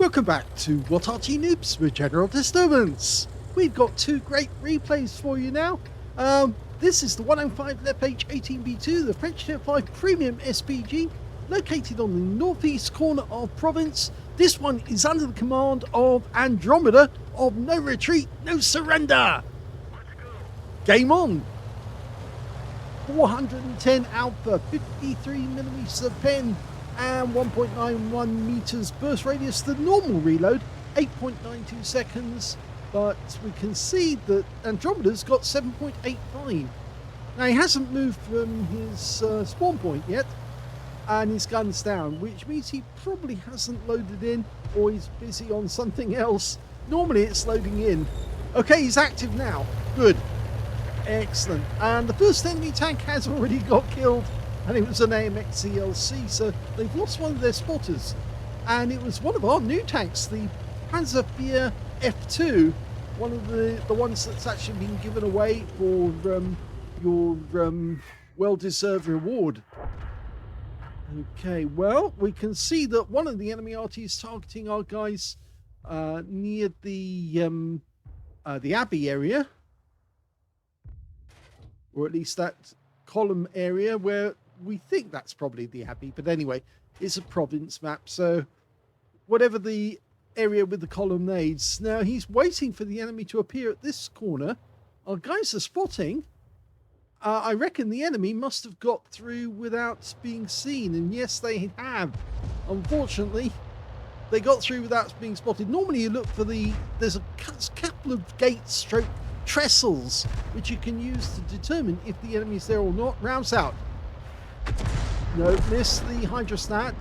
Welcome back to What Arty Noobs with General Disturbance. We've got two great replays for you now. This is the 105 leFH18B2, the French Tier 5 Premium SPG, located on the northeast corner of Province. This one is under the command of Andromeda of No Retreat, No Surrender. Game on. 410 Alpha, 53mm of pen, and 1.91 meters burst radius. The normal reload, 8.92 seconds, but we can see that Andromeda's got 7.85. Now he hasn't moved from his spawn point yet, and his gun's down, which means he probably hasn't loaded in, or he's busy on something else. Normally it's loading in. Okay, he's active now. Good. Excellent. And the first enemy tank has already got killed, and it was an AMX CLC, so they've lost one of their spotters. And it was one of our new tanks, the Panzer F2, one of the ones that's actually been given away for your well-deserved reward. Okay, well, we can see that one of the enemy Arty is targeting our guys near the Abbey area, or at least that column area where we think that's probably the Abbey. But anyway, it's a province map, so whatever the area with the colonnades. Now he's waiting for the enemy to appear at this corner. Our guys are spotting. I reckon the enemy must have got through without being seen, and yes, they have. Unfortunately, they got through without being spotted. Normally you look for there's a couple of gate stroke trestles which you can use to determine if the enemy's there or not. Rounds out. No, missed the hydrostat,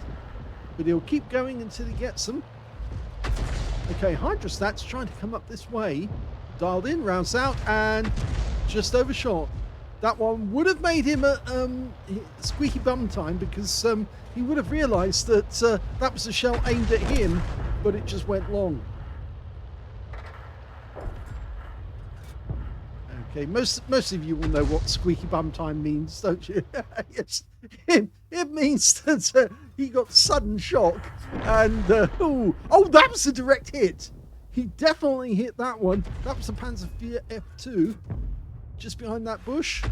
but he'll keep going until he gets them. Okay, hydrostat's trying to come up this way. Dialed in, rounds out, and just overshot. That one would have made him a squeaky bum time, because he would have realised that that was a shell aimed at him, but it just went long. Okay, most of you will know what squeaky bum time means, don't you? Yes, it means that he got sudden shock, and oh, that was a direct hit. He definitely hit that one. That was the Panzer F2, just behind that bush.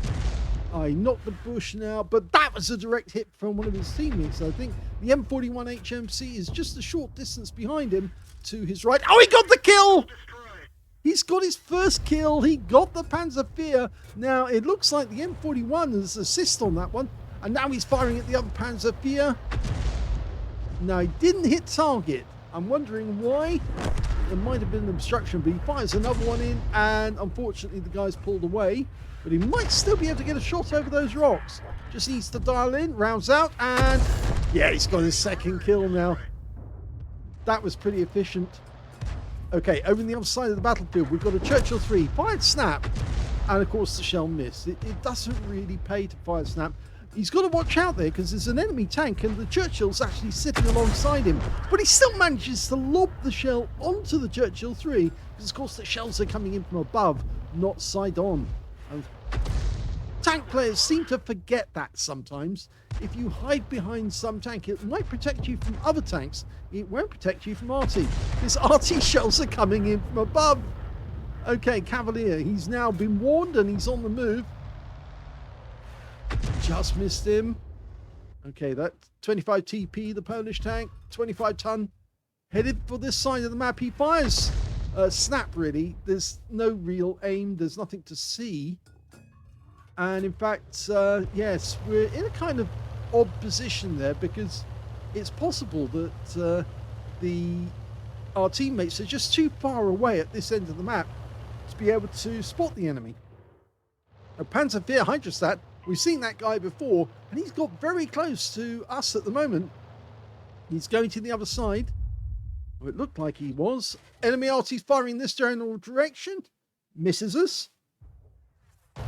I knocked the bush now, but that was a direct hit from one of his teammates. I think the M41 HMC is just a short distance behind him to his right. Oh, he got the kill! He's got his first kill. He got the Panzer Fear. Now, it looks like the M41 has assist on that one. And now he's firing at the other Panzer Fear. No, he didn't hit target. I'm wondering why. There might have been an obstruction, but he fires another one in. And unfortunately, the guy's pulled away. But he might still be able to get a shot over those rocks. Just needs to dial in, rounds out, and yeah, he's got his second kill now. That was pretty efficient. Okay, over on the other side of the battlefield, we've got a Churchill 3, fired snap, and of course the shell missed. It doesn't really pay to fire snap. He's got to watch out there, because there's an enemy tank, and the Churchill's actually sitting alongside him. But he still manages to lob the shell onto the Churchill 3, because of course the shells are coming in from above, not side on. And tank players seem to forget that sometimes. If you hide behind some tank, it might protect you from other tanks. It won't protect you from Arty. His Arty shells are coming in from above. Okay, Cavalier, he's now been warned and he's on the move. Just missed him. Okay, that 25 TP, the Polish tank, 25 ton, headed for this side of the map. He fires snap, really. There's no real aim. There's nothing to see. And in fact, yes, we're in a kind of odd position there, because it's possible that our teammates are just too far away at this end of the map to be able to spot the enemy. A Panzer Fear hydrostat, we've seen that guy before, and he's got very close to us at the moment. He's going to the other side. Well, it looked like he was. Enemy Arty's firing this general direction. Misses us. I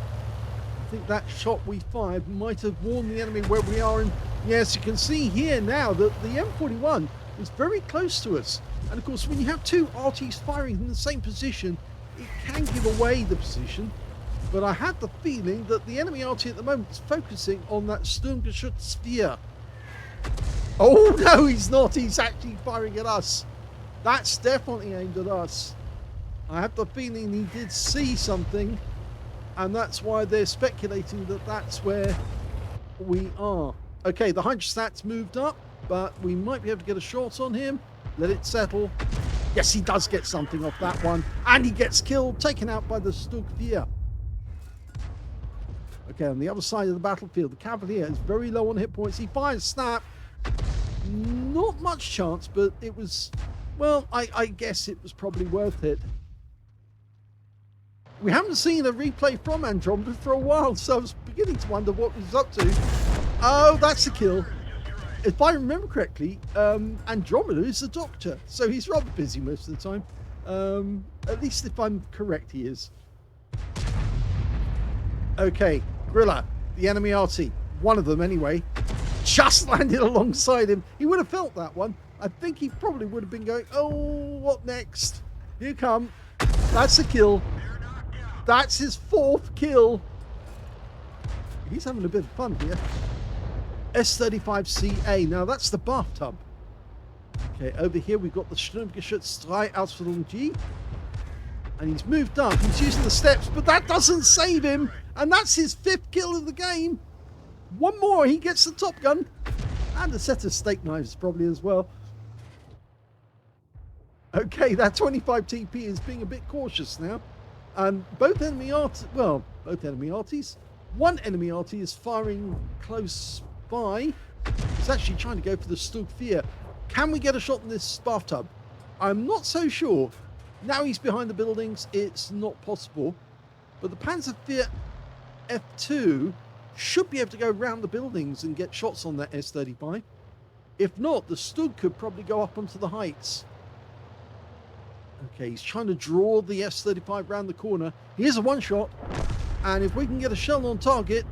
think that shot we fired might have warned the enemy where we are, and yes, you can see here now that the M41 is very close to us. And of course, when you have two Artys firing in the same position, it can give away the position. But I have the feeling that the enemy Arty at the moment is focusing on that Sturmgeschütz sphere. Oh no, he's not. He's actually firing at us. That's definitely aimed at us. I have the feeling he did see something, and that's why they're speculating that that's where we are. Okay, the hydrostat's moved up, but we might be able to get a shot on him. Let it settle. Yes, he does get something off that one, and he gets killed, taken out by the Stugvier. Okay, on the other side of the battlefield, the Cavalier is very low on hit points. He fires snap. Not much chance, but it was, well, I guess it was probably worth it. We haven't seen a replay from Andromeda for a while, so I was beginning to wonder what he was up to. Oh, that's a kill. If I remember correctly, Andromeda is a doctor, so he's rather busy most of the time. At least if I'm correct, he is. Okay, Gorilla, the enemy Arty, one of them anyway, just landed alongside him. He would have felt that one. I think he probably would have been going, oh, what next? Here you come. That's a kill. That's his 4th kill. He's having a bit of fun here. S35CA. Now that's the bathtub. Okay, over here we've got the Sturmgeschütz 3 G. And he's moved up. He's using the steps, but that doesn't save him. And that's his 5th kill of the game. One more, he gets the top gun. And a set of steak knives probably as well. Okay, that 25 TP is being a bit cautious now. And both enemy Arties, well, both enemy Arties. One enemy Arty is firing close by. He's actually trying to go for the Stugvier. Can we get a shot in this bathtub? I'm not so sure. Now he's behind the buildings. It's not possible. But the Panzerwehr F2 should be able to go around the buildings and get shots on that S35. If not, the Stug could probably go up onto the heights. Okay, he's trying to draw the S35 round the corner. Here's a one-shot. And if we can get a shell on target...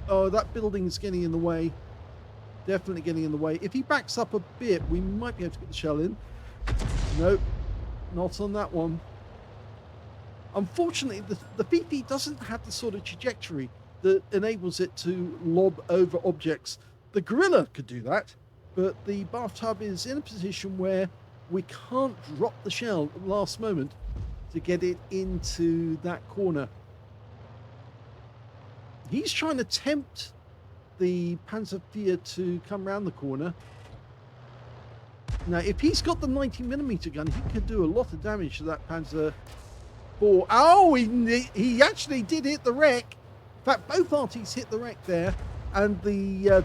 Oh, that building is getting in the way. Definitely getting in the way. If he backs up a bit, we might be able to get the shell in. Nope. Not on that one. Unfortunately, the PP doesn't have the sort of trajectory that enables it to lob over objects. The Gorilla could do that, but the bathtub is in a position where we can't drop the shell at the last moment to get it into that corner. He's trying to tempt the Panzerwehr to come round the corner. Now, if he's got the 90mm gun, he could do a lot of damage to that Panzer IV. Oh, he actually did hit the wreck. In fact, both Arties hit the wreck there. And the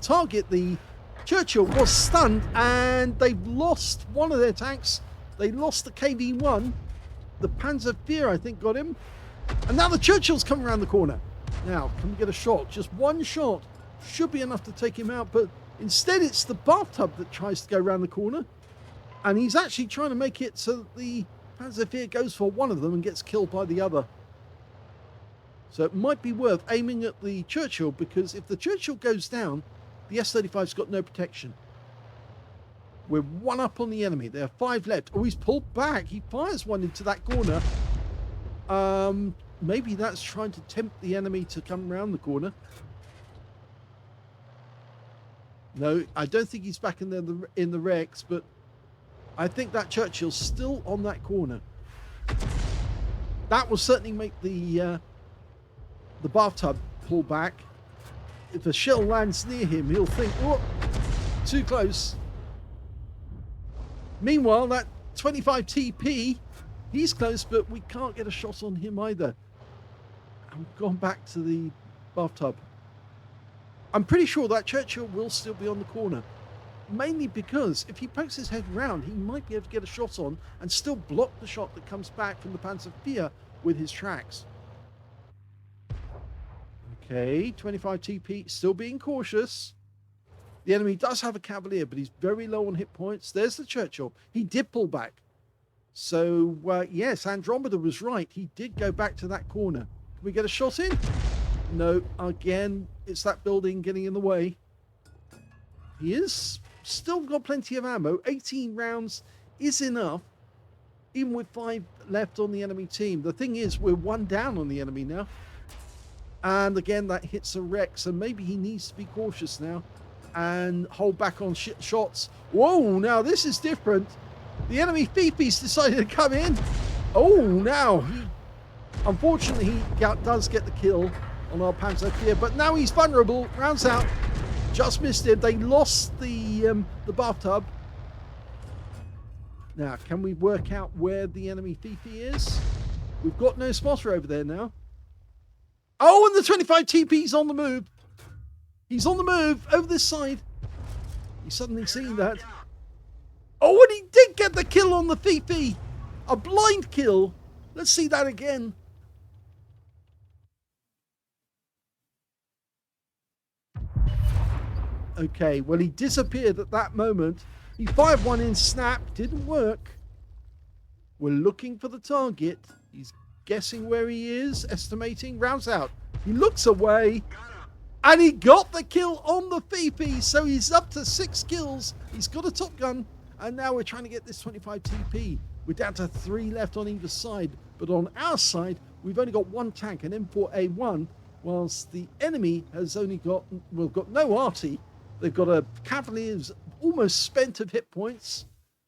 target, the Churchill, was stunned. And they've lost one of their tanks. They lost the KV-1. The Panzerwehr, I think, got him. And now the Churchill's coming around the corner. Now, can we get a shot? Just one shot should be enough to take him out. But instead, it's the bathtub that tries to go around the corner. And he's actually trying to make it so that the Panzerwehr goes for one of them and gets killed by the other. So it might be worth aiming at the Churchill, because if the Churchill goes down, the S-35's got no protection. We're one up on the enemy. There are 5 left. Oh, he's pulled back. He fires one into that corner. Maybe that's trying to tempt the enemy to come around the corner. No, I don't think he's back in the wrecks, but I think that Churchill's still on that corner. That will certainly make the bathtub pull back. If a shell lands near him, he'll think, oh, too close. Meanwhile, that 25 TP, he's close, but we can't get a shot on him either. And we've gone back to the bathtub. I'm pretty sure that Churchill will still be on the corner. Mainly because if he pokes his head round, he might be able to get a shot on and still block the shot that comes back from the Panzerwehr with his tracks. Okay, 25 TP, still being cautious. The enemy does have a Cavalier, but he's very low on hit points. There's the Churchill. He did pull back. So, yes, Andromeda was right. He did go back to that corner. Can we get a shot in? No, again, it's that building getting in the way. He is still got plenty of ammo. 18 rounds is enough, even with 5 left on the enemy team. The thing is, we're 1 down on the enemy now. And again, that hits a wreck, so maybe he needs to be cautious now. and hold back on shots. Whoa, now this is different. The enemy Fifi's decided to come in. Oh, now unfortunately he does get the kill on our Panzer, but now he's vulnerable. Rounds out. Just missed him. They lost the bathtub. Now, can we work out where the enemy Fifi is? We've got no spotter over there now. Oh, and the 25 TP's on the move. He's on the move over this side. He's suddenly seen that. Oh, and he did get the kill on the Fifi. A blind kill. Let's see that again. Okay, well, he disappeared at that moment. He fired one in snap. Didn't work. We're looking for the target. He's guessing where he is, estimating. Rounds out. He looks away. And he got the kill on the Fifi. So he's up to 6 kills. He's got a top gun. And now we're trying to get this 25 TP. We're down to 3 left on either side. But on our side, we've only got 1 tank, an M4A1. Whilst the enemy has only got, well, got no Arty. They've got a Cavalier who's almost spent of hit points.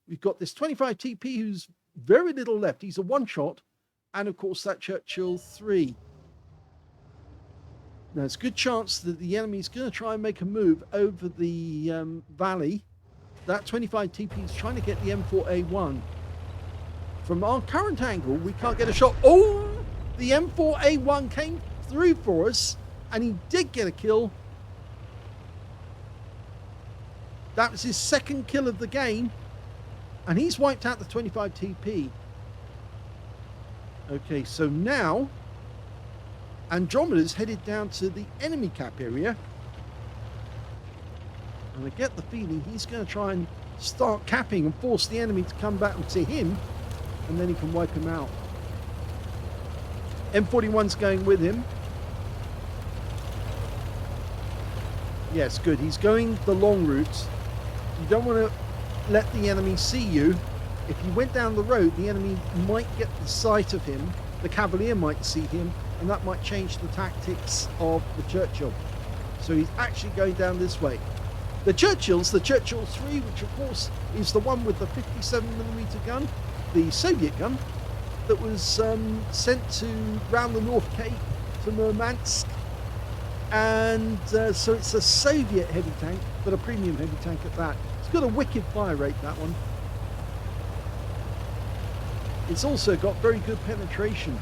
We've got this 25 TP who's very little left. He's a one-shot. And, of course, that Churchill 3. Now, it's a good chance that the enemy's going to try and make a move over the valley. That 25 TP is trying to get the M4A1. From our current angle, we can't get a shot. Oh, the M4A1 came through for us, and he did get a kill. That was his 2nd kill of the game, and he's wiped out the 25 TP. Okay, so now Andromeda's headed down to the enemy cap area. And I get the feeling he's going to try and start capping and force the enemy to come back to him, and then he can wipe him out. M41's going with him. Yes, good. He's going the long route. You don't want to let the enemy see you. If you went down the road, the enemy might get the sight of him. The Cavalier might see him, and that might change the tactics of the Churchill. So he's actually going down this way. The Churchill's the Churchill 3, which of course is the one with the 57mm gun, the Soviet gun, that was sent to round the North Cape to Murmansk. And so it's a Soviet heavy tank, but a premium heavy tank at that. It's got a wicked fire rate, that one. It's also got very good penetration.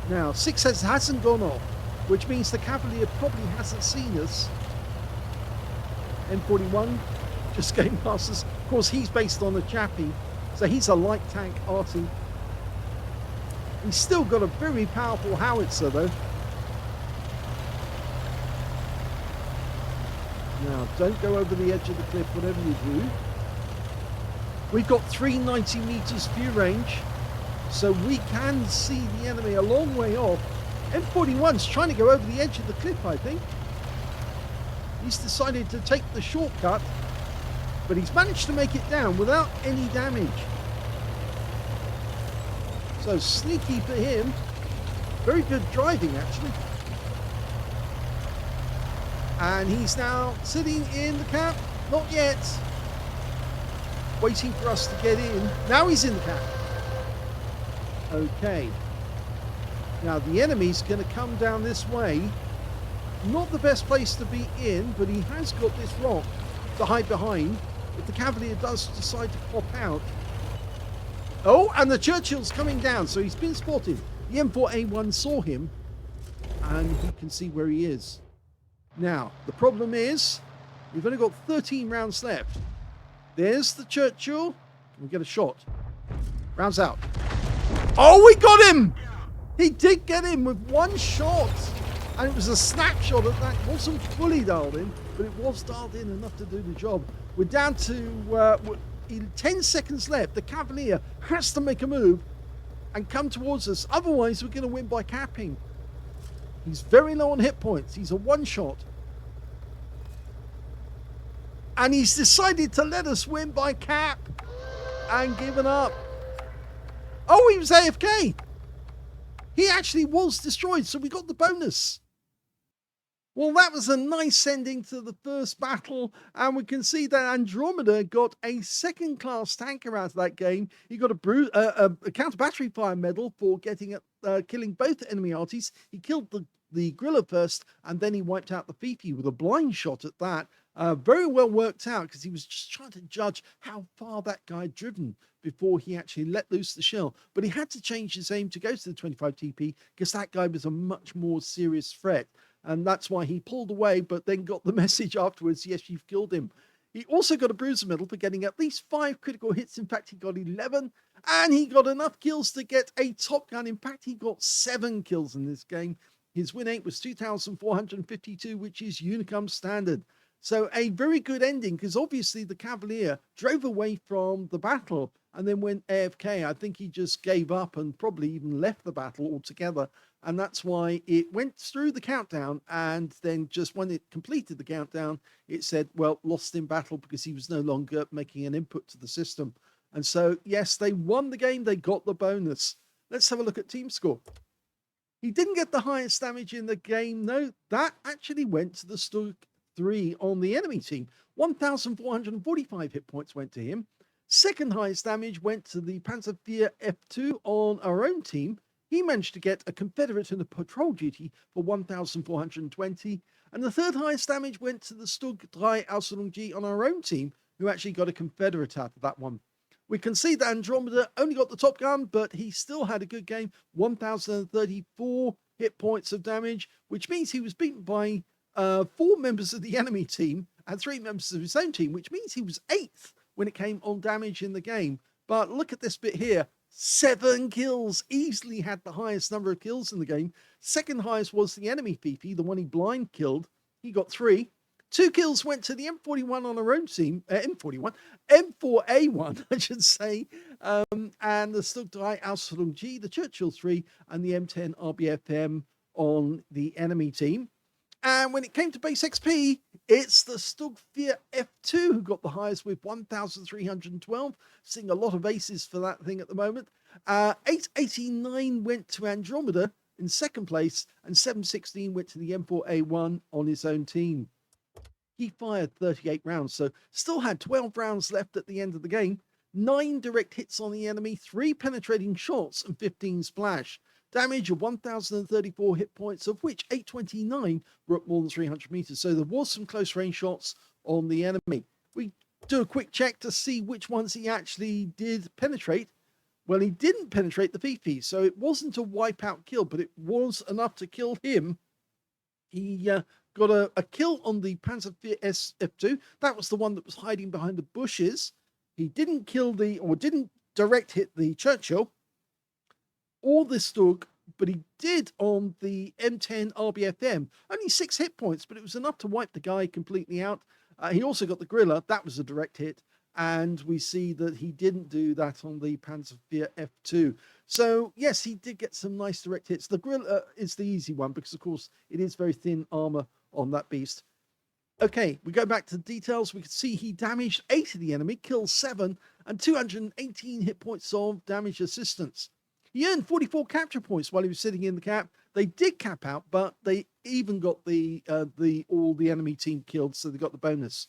Now, 6 hasn't gone off, which means the Cavalier probably hasn't seen us. M41 just going past us. Of course, he's based on a Chappie, so he's a light tank Arty. He's still got a very powerful howitzer, though. Now, don't go over the edge of the cliff, whatever you do. We've got 390 meters view range, so we can see the enemy a long way off. M41's trying to go over the edge of the cliff, I think. He's decided to take the shortcut, but he's managed to make it down without any damage. So sneaky for him. Very good driving, actually. And he's now sitting in the cap. Not yet. Waiting for us to get in. Now he's in the cap. Okay. Now the enemy's going to come down this way. Not the best place to be in, but he has got this rock to hide behind. If the Cavalier does decide to pop out. Oh, and the Churchill's coming down, so he's been spotted. The M4A1 saw him, and he can see where he is. Now, the problem is, we've only got 13 rounds left. There's the Churchill. Can we get a shot? Rounds out. Oh, we got him! He did get him with one shot. And it was a snapshot of that. It wasn't fully dialed in, but it was dialed in enough to do the job. We're down to 10 seconds left. The Cavalier has to make a move and come towards us. Otherwise, we're going to win by capping. He's very low on hit points. He's a one-shot. And he's decided to let us win by cap and given up. Oh, he was AFK. He actually was destroyed, so we got the bonus. Well, that was a nice ending to the first battle, and we can see that Andromeda got a second-class tanker out of that game. He got a counter-battery fire medal for killing both enemy Arties. He killed the Griller first, and then he wiped out the Fifi with a blind shot at that. Very well worked out, because he was just trying to judge how far that guy had driven before he actually let loose the shell. But he had to change his aim to go to the 25 TP, because that guy was a much more serious threat. And that's why he pulled away, but then got the message afterwards, yes, you've killed him. He also got a bruiser medal for getting at least 5 critical hits. In fact, he got 11, and he got enough kills to get a top gun. In fact, he got 7 kills in this game. His win rate was 2,452, which is Unicum standard. So a very good ending, because obviously the Cavalier drove away from the battle and then went AFK. I think he just gave up and probably even left the battle altogether. And that's why it went through the countdown, and then just when it completed the countdown, it said, well, lost in battle, because he was no longer making an input to the system. And so, yes, they won the game. They got the bonus. Let's have a look at team score. He didn't get the highest damage in the game. No, that actually went to the Stug 3 on the enemy team. 1,445 hit points went to him. Second highest damage went to the Panzer F2 on our own team. He managed to get a Confederate in the patrol duty for 1,420. And the third highest damage went to the Stug 3 Ausstellung G on our own team, who actually got a Confederate out of that one. We can see that Andromeda only got the top gun, but he still had a good game. 1,034 hit points of damage, which means he was beaten by 4 members of the enemy team and 3 members of his own team, which means he was 8th when it came on damage in the game. But look at this bit here. 7 kills, easily had the highest number of kills in the game. Second highest was the enemy Fifi, the one he blind killed. He got 3. 2 kills went to the M41 on our own team, M4A1, I should say, and the Stug 3 Ausstellung G, the Churchill 3, and the M10 RBFM on the enemy team. And when it came to base XP, it's the Stug 4 F2 who got the highest with 1,312. Seeing a lot of aces for that thing at the moment. 889 went to Andromeda in second place, and 716 went to the M4A1 on his own team. He fired 38 rounds, so still had 12 rounds left at the end of the game. 9 direct hits on the enemy, 3 penetrating shots, and 15 splash. Damage of 1,034 hit points, of which 829 were at more than 300 meters. So there was some close range shots on the enemy. We do a quick check to see which ones he actually did penetrate. Well, he didn't penetrate the Fifi, so it wasn't a wipeout kill, but it was enough to kill him. He got a kill on the Panzer F2. That was the one that was hiding behind the bushes. He didn't kill didn't direct hit the Churchill or the Stug, but he did on the M10 RBFM. Only 6 hit points, but it was enough to wipe the guy completely out. He also got the Griller. That was a direct hit. And we see that he didn't do that on the Panzer F2. So, yes, he did get some nice direct hits. The Griller is the easy one because, of course, it is very thin armor on that beast. Okay, we go back to the details. We can see he damaged 8 of the enemy, killed 7, and 218 hit points of damage assistance. He earned 44 capture points while he was sitting in the cap. They did cap out, but they even got all the enemy team killed, so they got the bonus.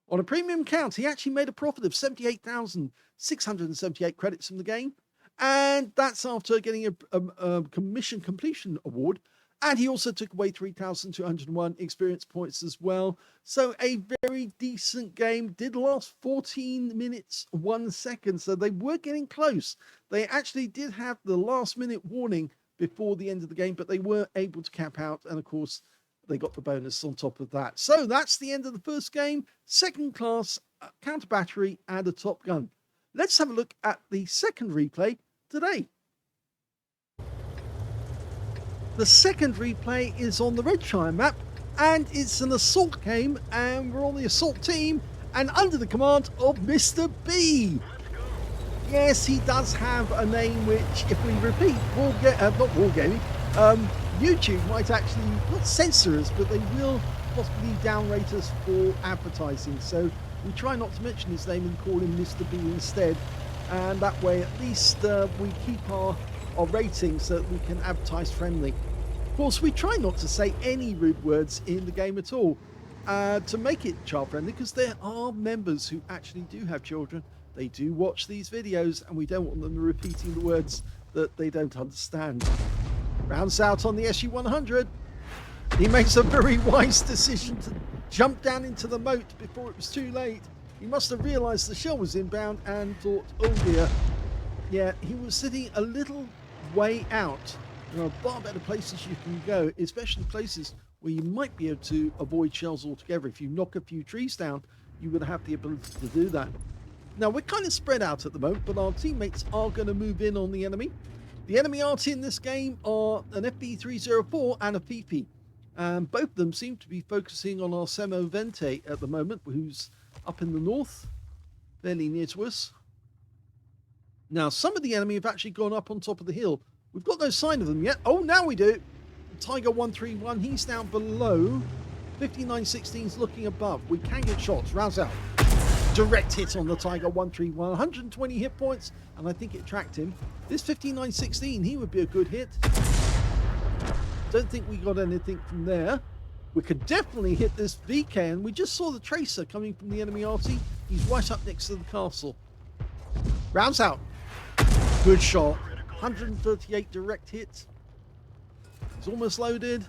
On a premium count, he actually made a profit of 78,678 credits from the game, and that's after getting a commission completion award. And he also took away 3,201 experience points as well. So a very decent game. Did last 14 minutes, 1 second. So they were getting close. They actually did have the last minute warning before the end of the game, but they were able to cap out. And of course, they got the bonus on top of that. So that's the end of the first game. Second class, counter battery, and a top gun. Let's have a look at the second replay today. The second replay is on the Redshire map, and it's an assault game, and we're on the assault team, and under the command of Mr. B. Yes, he does have a name which, if we repeat, YouTube might actually not censor us, but they will possibly downrate us for advertising. So we try not to mention his name and call him Mr. B instead, and that way at least we keep our rating so that we can advertise friendly. Of course, we try not to say any rude words in the game at all to make it child friendly, because there are members who actually do have children. They do watch these videos, and we don't want them repeating the words that they don't understand. Rounds out on the SU-100. He makes a very wise decision to jump down into the moat before it was too late. He must have realized the shell was inbound and thought, oh dear. Yeah, he was sitting a little way out. There are far better places you can go, especially places where you might be able to avoid shells altogether. If you knock a few trees down, you would have the ability to do that. Now, we're kind of spread out at the moment, but our teammates are going to move in on the enemy. The enemy Arty in this game are an FB304 and a PP. Both of them seem to be focusing on our Semo Vente at the moment, who's up in the north, fairly near to us. Now, some of the enemy have actually gone up on top of the hill. We've got no sign of them yet. Oh, now we do. Tiger 131, he's down below. 5916's looking above. We can get shots. Rounds out. Direct hit on the Tiger 131. 120 hit points, and I think it tracked him. This 5916, he would be a good hit. Don't think we got anything from there. We could definitely hit this VK, and we just saw the tracer coming from the enemy Arty. He's right up next to the castle. Rounds out. Good shot. 138 direct hit. He's almost loaded.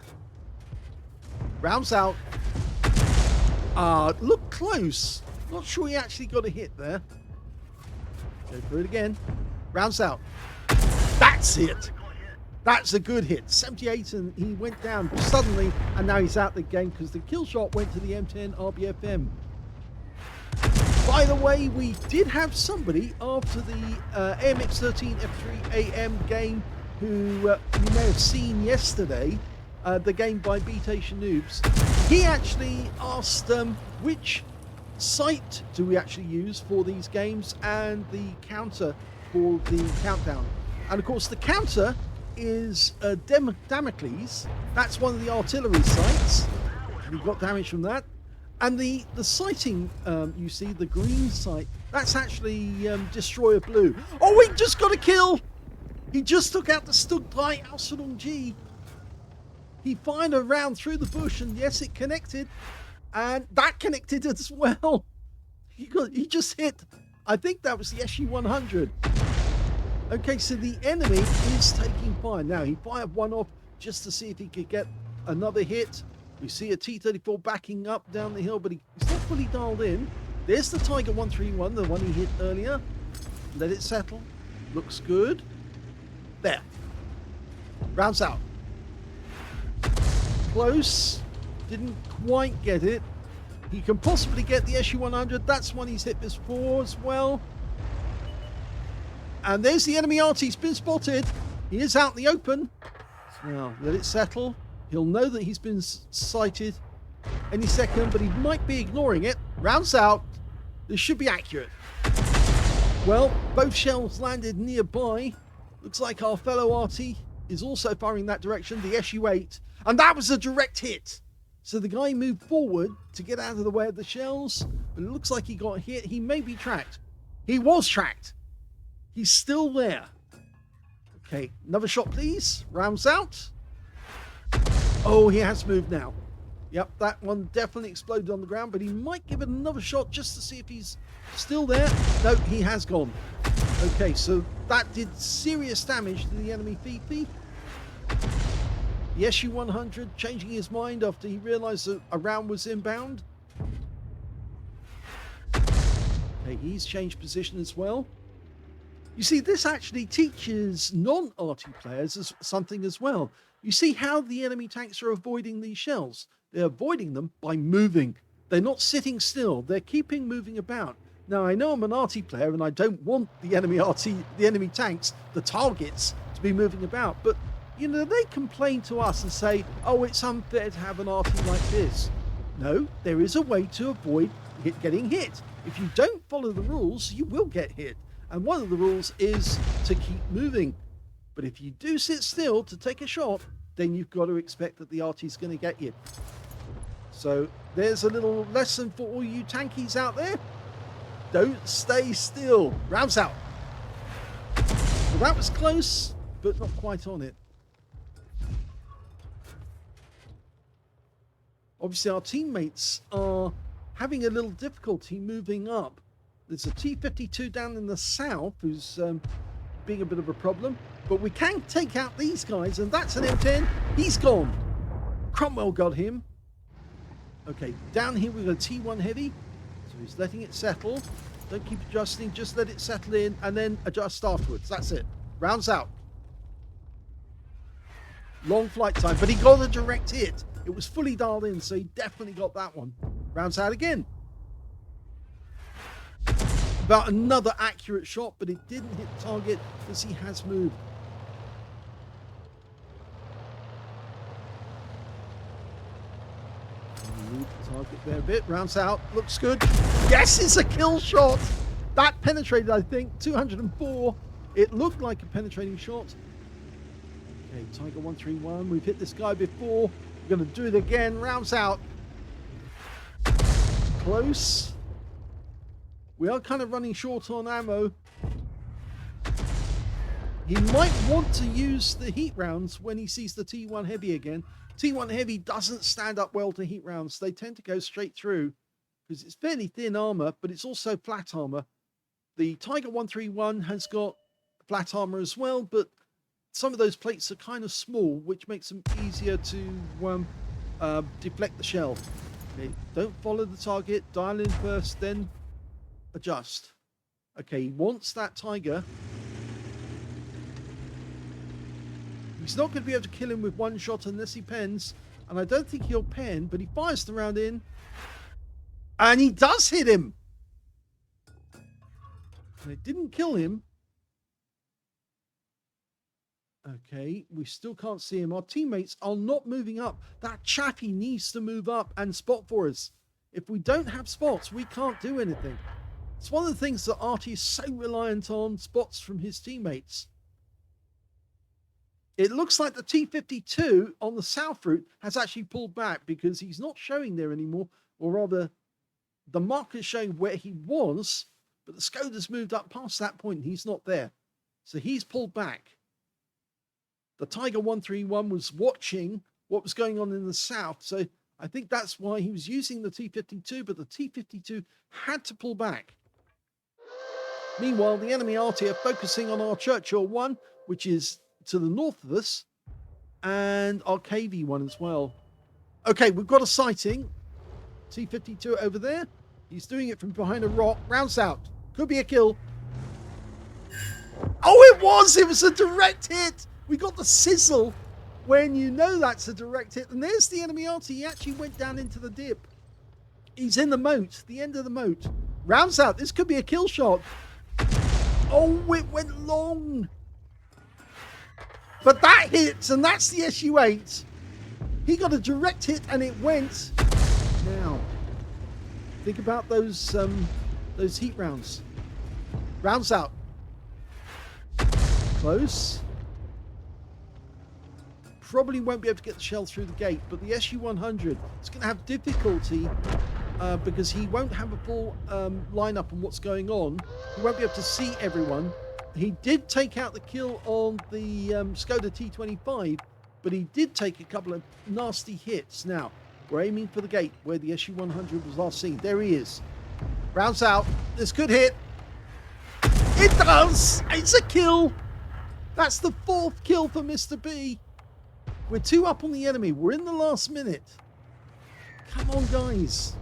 Rounds out. Look close. Not sure he actually got a hit there. Go through it again. Rounds out. That's it. That's a good hit. 78, and he went down suddenly, and now he's out the game because the kill shot went to the M10 RBFM. By the way, we did have somebody after the AMX13 F3AM game who you may have seen yesterday, the game by Beatation Noobs. He actually asked which site do we actually use for these games and the counter for the countdown. And of course the counter is Damocles. That's one of the artillery sites. We got damage from that. And the sighting, you see, the green site, that's actually Destroyer Blue. Oh, he just got a kill! He just took out the Stugdrei Ausstellung G. He fired a round through the bush, and yes, it connected. And that connected as well. He just hit, I think that was the SU-100. Okay, so the enemy is taking fire. Now, he fired one off just to see if he could get another hit. We see a T-34 backing up down the hill, but he's not fully dialed in. There's the Tiger 131, the one he hit earlier. Let it settle. Looks good. There. Rounds out. Close. Didn't quite get it. He can possibly get the SU-100. That's one he's hit before as well. And there's the enemy Arty. He's been spotted. He is out in the open. Now, let it settle. He'll know that he's been sighted any second, but he might be ignoring it. Rounds out. This should be accurate. Well, both shells landed nearby. Looks like our fellow Arty is also firing that direction, the SU-8. And that was a direct hit. So the guy moved forward to get out of the way of the shells, but it looks like he got hit. He may be tracked. He was tracked. He's still there. Okay, another shot, please. Rounds out. Oh, he has moved now. Yep, that one definitely exploded on the ground, but he might give it another shot just to see if he's still there. No, he has gone. Okay, so that did serious damage to the enemy PP. The SU-100 changing his mind after he realized that a round was inbound. Okay, he's changed position as well. You see, this actually teaches non-Arty players something as well. You see how the enemy tanks are avoiding these shells. They're avoiding them by moving. They're not sitting still. They're keeping moving about. Now, I know I'm an Arty player and I don't want the enemy tanks, the targets, to be moving about. But, you know, they complain to us and say, oh, it's unfair to have an Arty like this. No, there is a way to avoid getting hit. If you don't follow the rules, you will get hit. And one of the rules is to keep moving. But if you do sit still to take a shot, then you've got to expect that the Arty's going to get you. So there's a little lesson for all you tankies out there. Don't stay still. Rounds out. Well, that was close, but not quite on it. Obviously, our teammates are having a little difficulty moving up. There's a T-52 down in the south who's being a bit of a problem. But we can take out these guys, and that's an M10. He's gone. Cromwell got him. Okay, down here we've got a T1 heavy. So he's letting it settle. Don't keep adjusting, just let it settle in and then adjust afterwards. That's it. Rounds out. Long flight time, but he got a direct hit. It was fully dialed in, so he definitely got that one. Rounds out again. About another accurate shot, but it didn't hit the target as he has moved. Move the target there a bit. Rounds out. Looks good. Yes, it's a kill shot. That penetrated, I think, 204. It looked like a penetrating shot. Okay, Tiger 131. We've hit this guy before. We're going to do it again. Rounds out. Close. We are kind of running short on ammo. He might want to use the heat rounds when he sees the T1 Heavy again. T1 Heavy doesn't stand up well to heat rounds. They tend to go straight through because it's fairly thin armor, but it's also flat armor. The Tiger 131 has got flat armor as well, but some of those plates are kind of small, which makes them easier to deflect the shell. Okay, don't follow the target. Dial in first, then adjust. Okay, he wants that Tiger. He's not going to be able to kill him with one shot unless he pens. And I don't think he'll pen, but he fires the round in. And he does hit him. And it didn't kill him. Okay, we still can't see him. Our teammates are not moving up. That chappie needs to move up and spot for us. If we don't have spots, we can't do anything. It's one of the things that Arty is so reliant on, spots from his teammates. It looks like the T-52 on the south route has actually pulled back because he's not showing there anymore, or rather, the marker is showing where he was, but the Skoda's moved up past that point and he's not there. So he's pulled back. The Tiger 131 was watching what was going on in the south, so I think that's why he was using the T-52, but the T-52 had to pull back. Meanwhile, the enemy Arty are focusing on our Churchill 1, which is to the north of us, and our KV 1 as well. Okay, we've got a sighting. T-52 over there. He's doing it from behind a rock. Rounds out. Could be a kill. Oh, it was! It was a direct hit! We got the sizzle when you know that's a direct hit. And there's the enemy Arty. He actually went down into the dip. He's in the moat, the end of the moat. Rounds out. This could be a kill shot. Oh, it went long. But that hits, and that's the SU-8. He got a direct hit, and it went. Now, think about those heat rounds. Rounds out. Close. Probably won't be able to get the shell through the gate, but the SU-100 is going to have difficulty because he won't have a full lineup on what's going on. He won't be able to see everyone. He did take out the kill on the Skoda T25, but he did take a couple of nasty hits. Now, we're aiming for the gate where the SU-100 was last seen. There he is. Rounds out. This could hit. It does! It's a kill! That's the 4th kill for Mr. B. We're 2 up on the enemy. We're in the last minute. Come on, guys.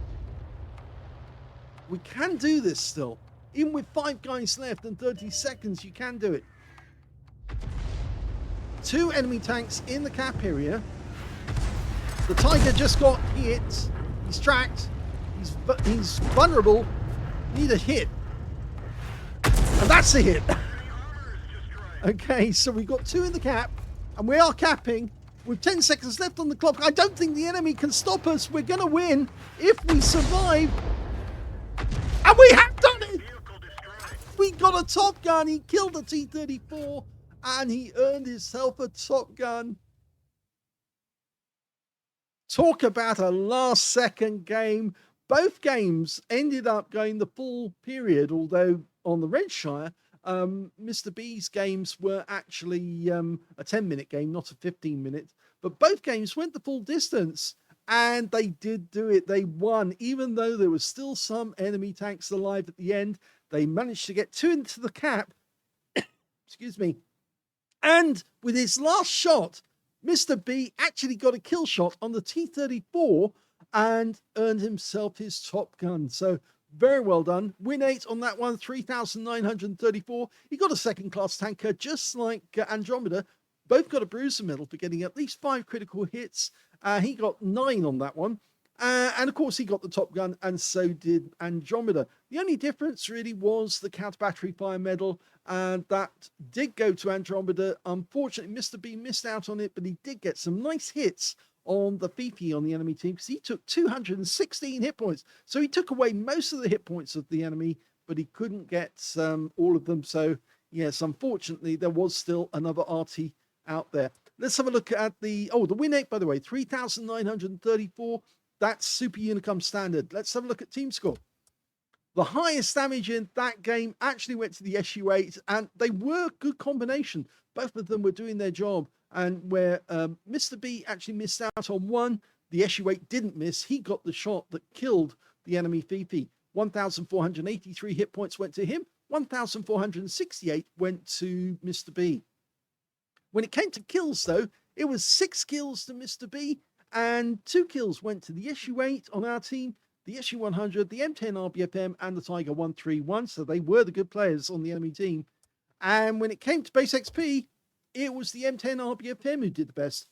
We can do this still. Even with 5 guys left and 30 seconds, you can do it. 2 enemy tanks in the cap area. The Tiger just got hit. He's tracked. He's vulnerable. Need a hit. And that's a hit. Okay, so we've got 2 in the cap. And we are capping. With 10 seconds left on the clock. I don't think the enemy can stop us. We're going to win if we survive. And we have done it! We got a Top Gun. He killed a T-34 and he earned himself a Top Gun. Talk about a last second game. Both games ended up going the full period, although on the Redshire, Mr. B's games were actually a 10-minute game, not a 15-minute. But both games went the full distance. And they did do it. They won. Even though there was still some enemy tanks alive at the end, they managed to get 2 into the cap. Excuse me. And with his last shot, Mr. B actually got a kill shot on the T-34 and earned himself his Top Gun. So very well done. Win 8 on that one, 3,934. He got a second-class tanker, just like Andromeda. Both got a bruiser medal for getting at least 5 critical hits. He got 9 on that one. And of course, he got the Top Gun, and so did Andromeda. The only difference really was the counter battery fire medal, and that did go to Andromeda. Unfortunately, Mr. B missed out on it, but he did get some nice hits on the Fifi on the enemy team, because he took 216 hit points. So he took away most of the hit points of the enemy, but he couldn't get all of them. So yes, unfortunately, there was still another Arty out there. Let's have a look at the win 8, by the way, 3,934. That's Super Unicum standard. Let's have a look at team score. The highest damage in that game actually went to the SU-8, and they were good combination. Both of them were doing their job. And where Mr. B actually missed out on one, the SU-8 didn't miss. He got the shot that killed the enemy Fifi. 1,483 hit points went to him. 1,468 went to Mr. B. When it came to kills, though, it was 6 kills to Mr. B, and 2 kills went to the SU-8 on our team, the SU-100, the M10 RBFM, and the Tiger 131. So they were the good players on the enemy team. And when it came to base XP, it was the M10 RBFM who did the best.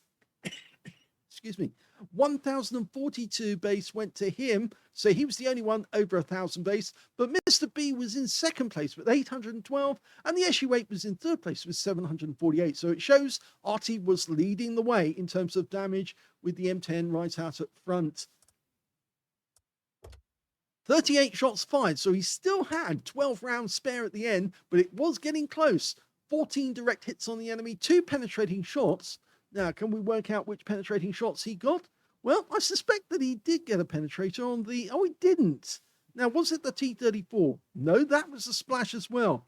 Excuse me. 1,042 base went to him, so he was the only one over 1,000 base. But Mr. B was in second place with 812, and the SU-8 was in third place with 748. So it shows Arty was leading the way in terms of damage with the M10 right out at front. 38 shots fired, so he still had 12 rounds spare at the end, but it was getting close. 14 direct hits on the enemy, 2 penetrating shots. Now, can we work out which penetrating shots he got? Well, I suspect that he did get a penetrator on the... Oh, he didn't. Now, was it the T-34? No, that was a splash as well.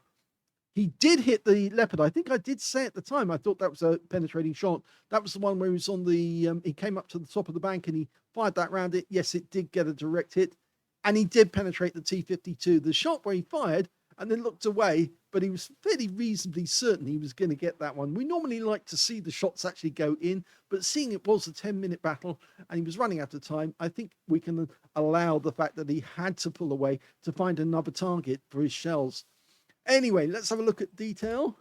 He did hit the Leopard. I think I did say at the time, I thought that was a penetrating shot. That was the one where he was on the... he came up to the top of the bank and he fired that round. Yes, it did get a direct hit. And he did penetrate the T-52. The shot where he fired and then looked away, but he was fairly reasonably certain he was going to get that one. We normally like to see the shots actually go in, but seeing it was a 10-minute battle and he was running out of time, I think we can allow the fact that he had to pull away to find another target for his shells. Anyway, let's have a look at detail.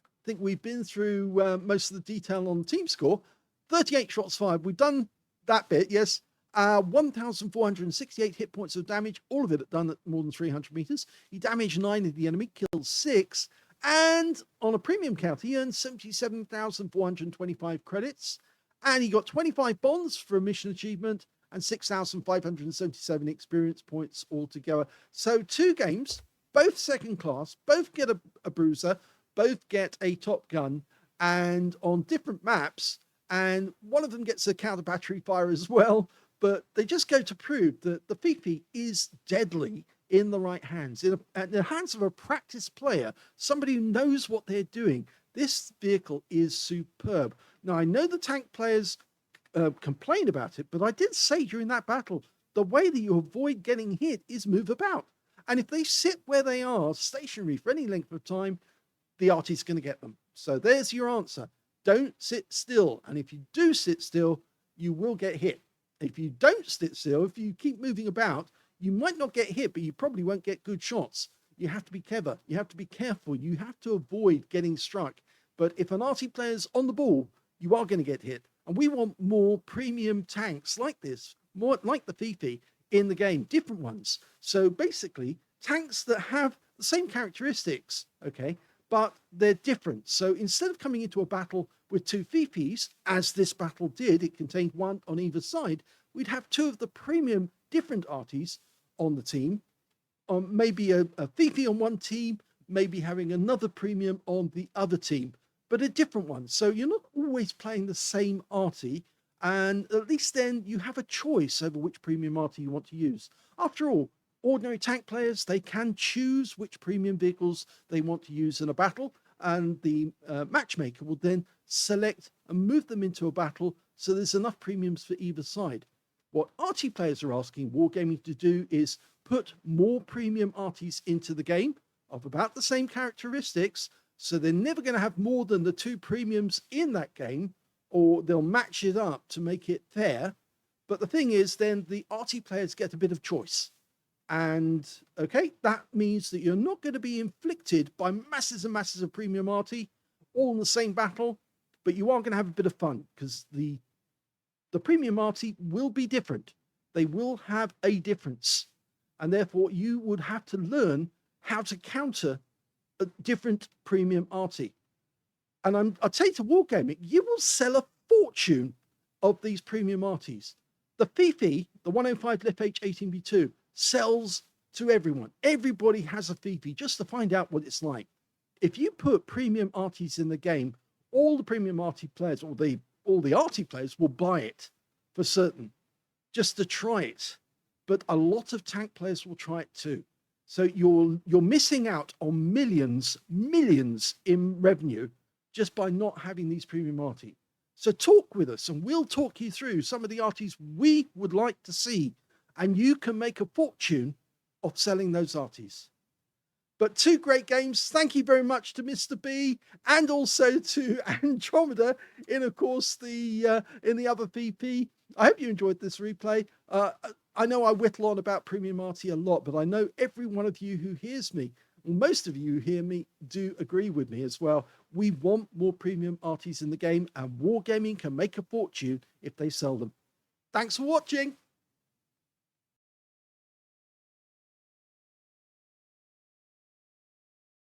I think we've been through most of the detail on team score. 38 shots fired. We've done that bit, yes. 1,468 hit points of damage, all of it done at more than 300 meters. He damaged 9 of the enemy, killed 6, and on a premium count, he earned 77,425 credits, and he got 25 bonds for a mission achievement and 6,577 experience points altogether. So 2 games, both second class, both get a bruiser, both get a Top Gun, and on different maps, and one of them gets a counter battery fire as well. But they just go to prove that the Fifi is deadly in the right hands, in the hands of a practiced player, somebody who knows what they're doing. This vehicle is superb. Now, I know the tank players complain about it, but I did say during that battle, the way that you avoid getting hit is move about. And if they sit where they are, stationary for any length of time, the Arty's going to get them. So there's your answer. Don't sit still. And if you do sit still, you will get hit. If you don't sit still, if you keep moving about, you might not get hit, but you probably won't get good shots. You have to be clever. You have to be careful. You have to avoid getting struck. But if an Arty player's on the ball, you are going to get hit. And we want more premium tanks like this, more like the Fifi in the game, different ones. So basically, tanks that have the same characteristics, okay, but they're different. So instead of coming into a battle with 2 Fifis, as this battle did, it contained 1 on either side, we'd have 2 of the premium different Artys on the team. Maybe a Fifi on one team, maybe having another premium on the other team, but a different one. So you're not always playing the same Arty, and at least then you have a choice over which premium Arty you want to use. After all, ordinary tank players, they can choose which premium vehicles they want to use in a battle. and the matchmaker will then select and move them into a battle, so there's enough premiums for either side. What Arty players are asking Wargaming to do is put more premium Arties into the game of about the same characteristics, so they're never going to have more than the 2 premiums in that game, or they'll match it up to make it fair. But the thing is, then the Arty players get a bit of choice. And okay, that means that you're not going to be inflicted by masses and masses of premium Arty all in the same battle, but you are going to have a bit of fun, because the premium Arty will be different. They will have a difference. And therefore, you would have to learn how to counter a different premium Arty. And I'd say to Wargaming, you will sell a fortune of these premium Arties. The Fifi, the 105 leFH18B2, sells to everyone. Everybody has a Fifi just to find out what it's like. If you put premium Arties in the game, all the premium Arty players, or all the Arty players, will buy it for certain, just to try it. But a lot of tank players will try it too. So you're missing out on millions in revenue just by not having these premium Arty. So talk with us and we'll talk you through some of the Arties we would like to see, and you can make a fortune of selling those Arties. But 2 great games. Thank you very much to Mr. B, and also to Andromeda in, of course, in the other VP. I hope you enjoyed this replay. I know I whittle on about premium Arty a lot, but I know every one of you who hears me, well, most of you who hear me, do agree with me as well. We want more premium Arties in the game, and Wargaming can make a fortune if they sell them. Thanks for watching.